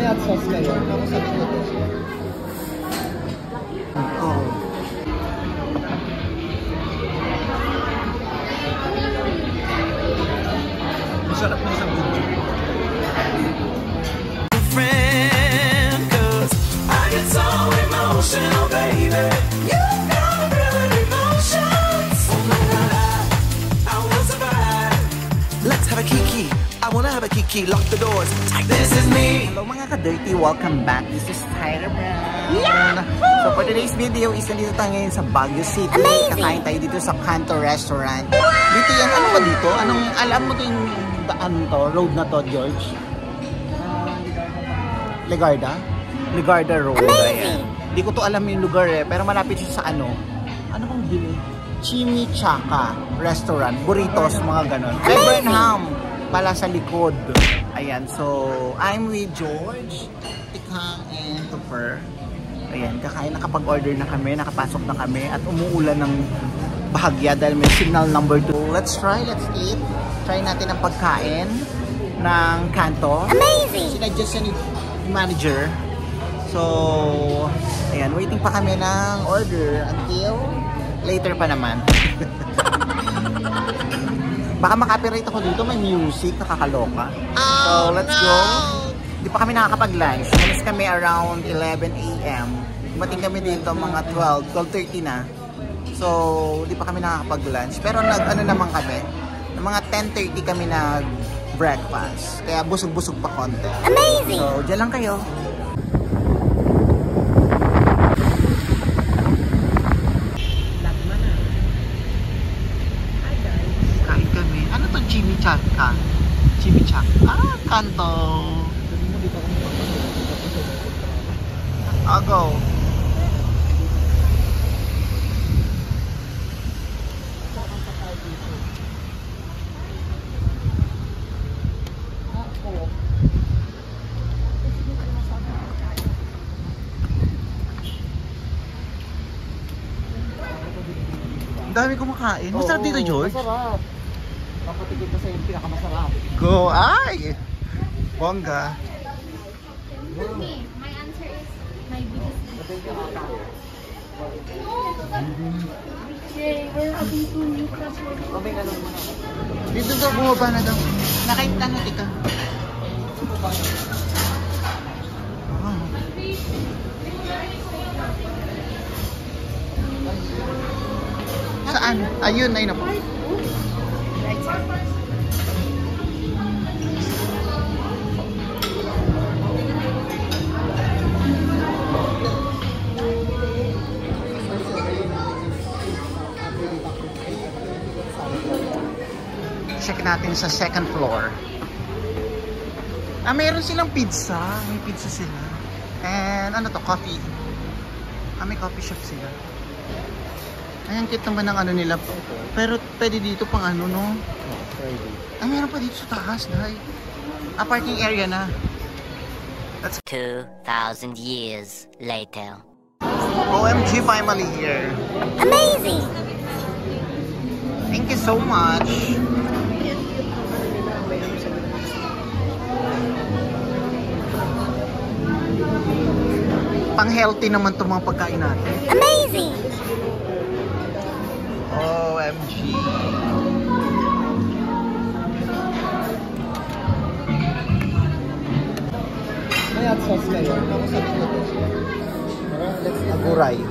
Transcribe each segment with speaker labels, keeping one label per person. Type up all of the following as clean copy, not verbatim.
Speaker 1: hot sauce kayo. Ako sabi ko to. Oo. Masarap na sa video. Friend, 'cause I get so emotional, baby. You got real emotions. Oh my God, I will survive. Let's have a kiki. I wanna have a kiki. Lock the doors. This is me. Hello mga ka-dirty. Welcome back. This is Tyra Brown. Yeah! So for today's video is nandito tayo ngayon sa Baguio City. Amazing! Kakain tayo dito sa Kanto Restaurant. Dito yan. Ano ba dito? Anong alam mo yung daan to? Road na to, George? Legarda? Legarda Road. Amazing! Hindi ko to alam yung lugar eh. Pero malapit siya sa ano? Ano bang bili? Chimichanga Restaurant. Burritos, mga ganon. Burnham pala sa likod. Ayan, so I'm with George, Tikang, and Topper. Ayan, kakain, nakapag-order na kami, nakapasok na kami, at umuulan ng bahagya dahil may signal number 2. Let's try, let's eat. Try natin ang pagkain ng Kanto. Amazing! Sinadjust ni manager. So, ayan, waiting pa kami ng order until later pa naman. Baka makapirate ako dito, may music, nakakaloka. So, let's go. Hindi pa kami nakakapag-lunch. Malis kami around 11 AM. Dumating kami dito mga 12:30 na. So, hindi pa kami nakakapag-lunch. Pero nag-ano naman kami, mga 10:30 kami nag-breakfast. Kaya busog-busog pa konti. Amazing! So, dyan lang kayo. Chimichanga. Chimichanga. Ah, Kanto. I'll go. Ang dami kumakain. Masarap dito, George? Masarap. Papatigil ka sa yung pinakamasarap. Go! Ay! Bongga!
Speaker 2: My answer is my biggest
Speaker 1: Dito daw, bumaba na daw. Nakait na natin ka. Saan? Ayun, ayun ako. Check natin sa second floor. Ah, mayroon silang pizza. May pizza sila. And ano to? Coffee. Ah, may coffee shop sila. Ayan, cute naman ng ano nila. Pero pwede dito pang ano, no? Ay, meron pa dito sa taas, dahil. Ah, parking area na. That's
Speaker 3: 2,000 years later.
Speaker 1: OMG family here.
Speaker 2: Amazing!
Speaker 1: Thank you so much. Pang-healthy naman itong mga pagkain natin.
Speaker 2: Amazing!
Speaker 1: OMG. May hot sauce kayo. Ako sabi ko to. Let's aguray.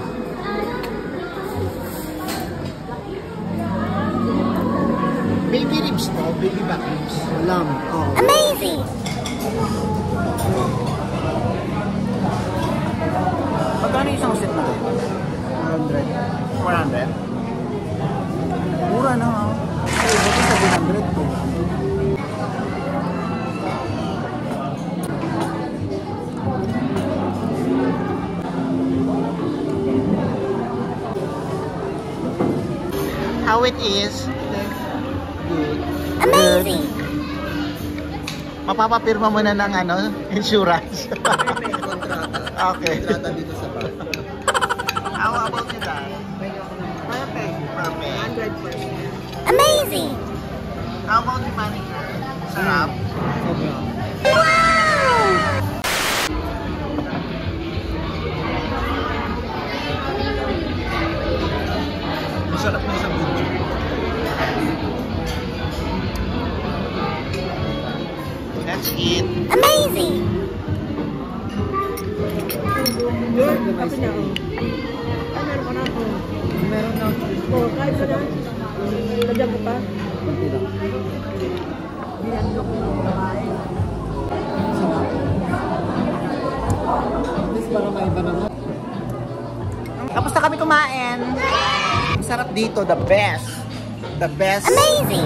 Speaker 1: Baby ribs to. Baby back ribs. Lamb. Oh.
Speaker 2: Amazing!
Speaker 1: Pagkano isang set na rin? 400? 400? Mura na ha. Ay, bakit 700 to? How it is? Good.
Speaker 2: Amazing!
Speaker 1: Mapapapirma mo na ng ano, insurance. Okay. How about you, Dan? Perfect. Perfect.
Speaker 2: 100%. Amazing!
Speaker 1: How about the manager? Sarap?
Speaker 2: Wow!
Speaker 1: Let's eat.
Speaker 2: Amazing.
Speaker 4: Meron na. Oh, kahit ka na. Lagyan mo pa. Para maiba naman.
Speaker 1: Tapos na kami kumain. Sarap dito, the best. The best.
Speaker 2: Amazing.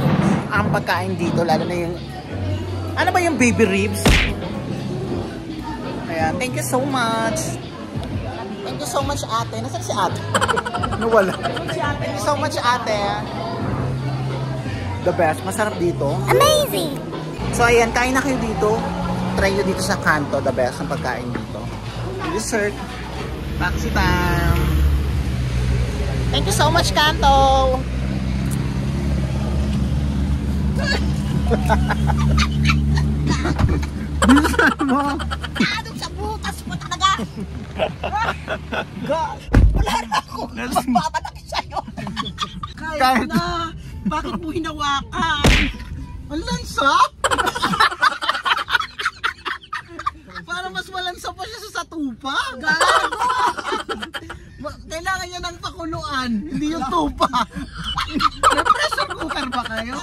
Speaker 1: Ang pagkain dito, lalo na yung, ano ba yung baby ribs? Ayan, thank you so much. Thank you so much, ate. Nasaan si ate? Nawala. Thank you so much, ate. The best. Masarap dito.
Speaker 2: Amazing.
Speaker 1: So, ayan, kain na kayo dito. Try nyo dito sa kanto. The best ang pagkain dito. Dessert. Taxi time. Thank you so much, Kanto. Bilisan mo.
Speaker 2: Anong sa butas mo talaga?
Speaker 1: God.
Speaker 2: Wala na ako. Magbabalaki sa'yo.
Speaker 1: Kahit
Speaker 4: na. Bakit mo hinawakan?
Speaker 1: ang lansa? Para mas malansa pa siya sa tupa.
Speaker 4: Gago!
Speaker 1: Kailangan niya ng pakuluan, hindi yung tupa. May pressure cooker ba kayo?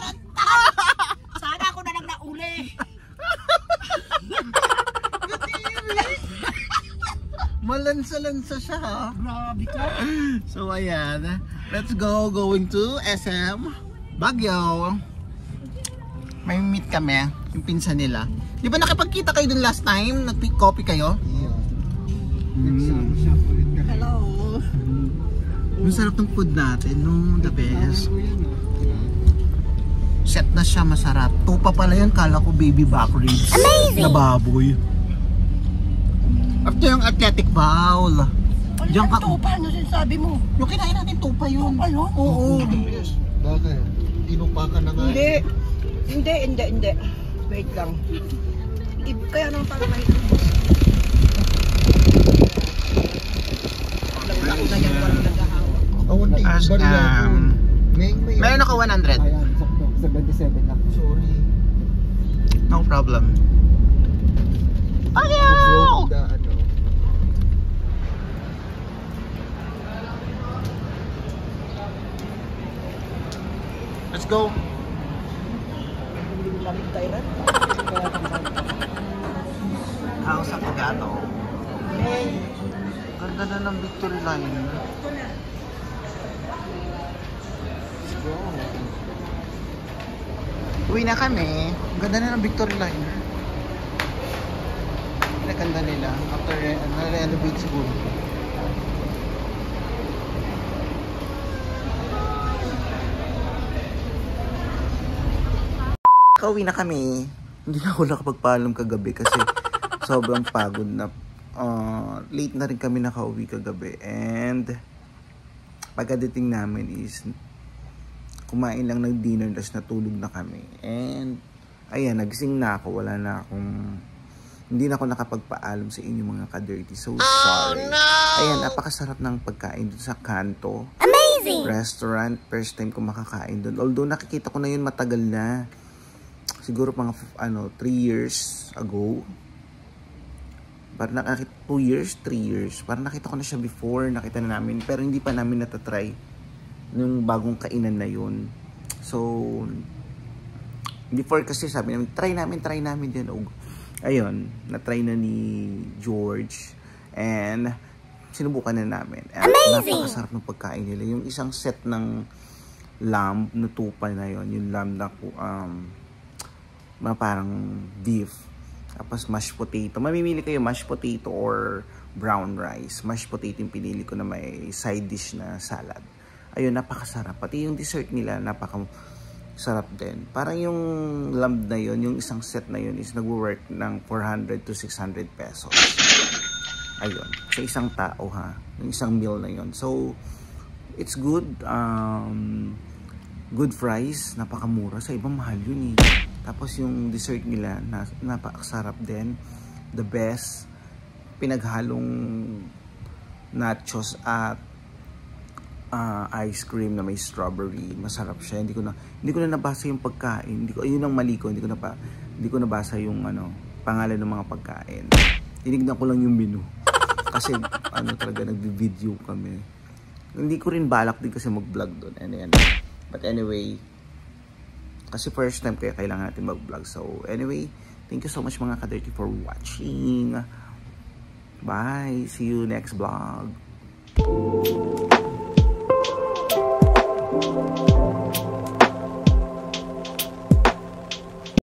Speaker 2: Sana ako na lang nauli.
Speaker 1: Malansa-lansa siya ha.
Speaker 4: Grabe ka.
Speaker 1: So ayan, let's go. Going to SM Baguio. May meet kami, yung pinsan nila. Di ba nakipagkita kayo dun last time? Nag-pick coffee kayo?
Speaker 4: Hello.
Speaker 1: Ang sarap ng food natin, no? The best. Set na siya, masarap. Tupa pala yan, kala ko baby back ribs.
Speaker 2: Amazing!
Speaker 1: Na baboy. After yung athletic bowl. Diyan ka.
Speaker 4: Tupa, ano sinasabi mo?
Speaker 1: Yung kinain natin, tupa yun.
Speaker 4: Tupa yun?
Speaker 1: Oo.
Speaker 5: Bakit? Tinupa ka na nga.
Speaker 4: Hindi. Wait lang. Kaya naman para mahitid. Lang na yan, walang nagahawak.
Speaker 5: Awan
Speaker 1: As, meron ako 100.
Speaker 5: Ayan, sakto. 77 lang. Sorry.
Speaker 1: No problem.
Speaker 5: Broke the ano.
Speaker 1: Let's go.
Speaker 4: Lamig tayo rin.
Speaker 1: House of Agato. Ganda na ng Victory Line. Let's go. Uwi na kami. Ganda na ng Victory Line. Ganda nila. After na-renovate siguro. Kauwi na kami. Hindi na ako nakapagpaalam kagabi kasi sobrang pagod na. Late na rin kami nakauwi kagabi. And pagkadating namin is kumain lang ng dinner tapos natulog na kami. And ayan, nagising na ako. Wala na akong... Hindi na ako nakapagpaalam sa inyo mga ka-dirty. So sorry. Oh, no! Ayan, napakasarap ng pagkain dun sa Kanto.
Speaker 2: Amazing!
Speaker 1: Restaurant. First time ko makakain dun. Although nakikita ko na yun matagal na. Siguro mga 3 years ago. Parang nakakita 2 years, 3 years. Parang nakita ko na siya before. Nakita na namin. Pero hindi pa namin natatry yung bagong kainan na yun. So, before kasi sabi namin, try namin din. Ayun, na-try na ni George and sinubukan na namin. At napakasarap ng pagkain nila. Yung isang set ng lamb na tupa na yon, yung lamb na parang beef. Tapos mashed potato. Mamimili kayo mashed potato or brown rice. Mashed potato yung pinili ko na may side dish na salad. Ayun, napakasarap. Pati yung dessert nila, napakasarap din. Parang yung lamb na yun, yung isang set na yun is nag-work ng 400 to 600 pesos. Ayun, sa isang tao ha. Yung isang meal na yun. So, it's good. Good price. Napakamura. Sa ibang mahal yun eh. Tapos yung dessert nila, napakasarap din. The best. Pinaghalong nachos at ice cream na may strawberry. Masarap siya. Hindi ko na nabasa yung pagkain. Yun ang mali ko. Hindi ko nabasa yung pangalan ng mga pagkain. Tinignan ko lang yung menu. Kasi talaga nagvi-video kami. Hindi ko rin balak din kasi mag-vlog doon. But anyway, kasi first time kaya kailangan natin mag-vlog. So anyway, thank you so much mga ka-dirty for watching. Bye. See you next vlog.